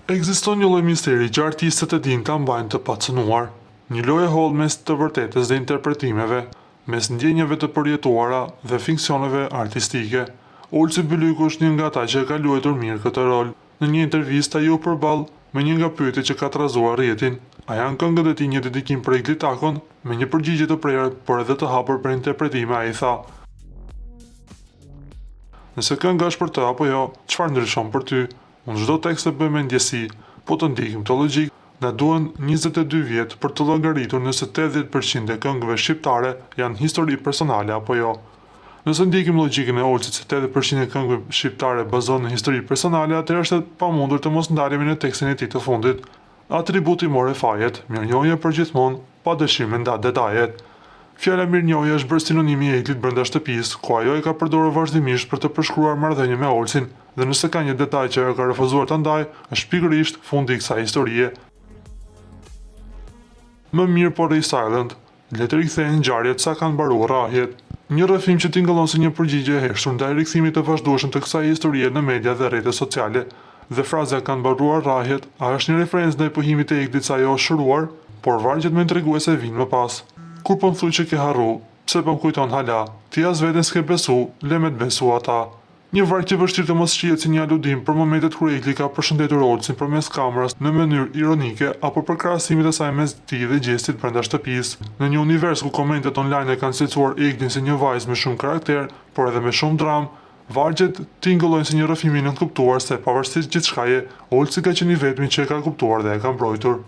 Ekziston një lloj misteri që artistët e din ta mbajnë të pacënuar. Një lojë holl mes të vërtetës dhe interpretimeve, mes ndjenjave të përjetuara dhe fiksioneve artistike. Olsi Bylyku është një nga ata që ka luajtur mirë këtë rol. Në një intervistë ai u përball me një nga pyetjet që ka trazuar rrjetin. A janë këngët e tij një dedikim për Iglitakon? Me një përgjigje të prerë, por edhe të hapur për interpretime, ai tha: "Nëse kënga është për të apo jo, çfarë ndryshon për ty? Unë çdo tekst e bëj me ndjesi, po të ndjekim të logjik, na duhen 22 vjet për të llogaritur nëse 80% e këngëve shqiptare janë histori personale apo jo. Nëse ndjekim logjikën e Olsit se 80% e këngëve shqiptare bazohen në histori personale, atëherë është e pamundur të mos ndalemi në tekstin e tij të fundit. Atributi more fajet, mirënjohje për gjithmonë, pa dëshirë me nda detajet. Fjala mirënjohje është bërë sinonimi i Eglit brenda shtëpisë, ku ajo e ka përdorur vazhdimisht për të përshkruar marrëdhënie me Olsin, dhe nëse ka një detaj që ajo ka refuzuar ta ndajë, është pikërisht fundi i kësaj historie. Më mirë po rri silent, le të rikthehen ngjarjet sa kanë mbaruar rrahjet. Një rrëfim që tingëllon si një përgjigje e heshtur ndaj rikthimit të vazhdueshëm të kësaj historie në media dhe rrjetet sociale. Dhe fraza "kanë mbaruar rrahjet" a është një referencë ndaj pohimit të Eglit se ajo është shëruar, por vargjet me treguese vinë më pas. Kur po më thuj që ke harru, pse po më kujton hala, ti as veten s'ke besu, le me të besu ata. Një varg që vështirë të mos shihet si një aludim për momentet kur Egli ka përshëndetur Olsin përmes kamerës në mënyrë ironike apo për krahasimet e saj mes tij dhe gjestit brenda shtëpisë. Në një univers ku komentet online e kanë cilësuar Eglin si një vajzë me shumë karakter, por edhe me shumë dram, vargjet tingëllojnë si një rrëfim i nënkuptuar se pavarësisht gjithçkaje, Olsi ka qenë i vetmi që e ka kuptuar dhe e ka mbrojtur.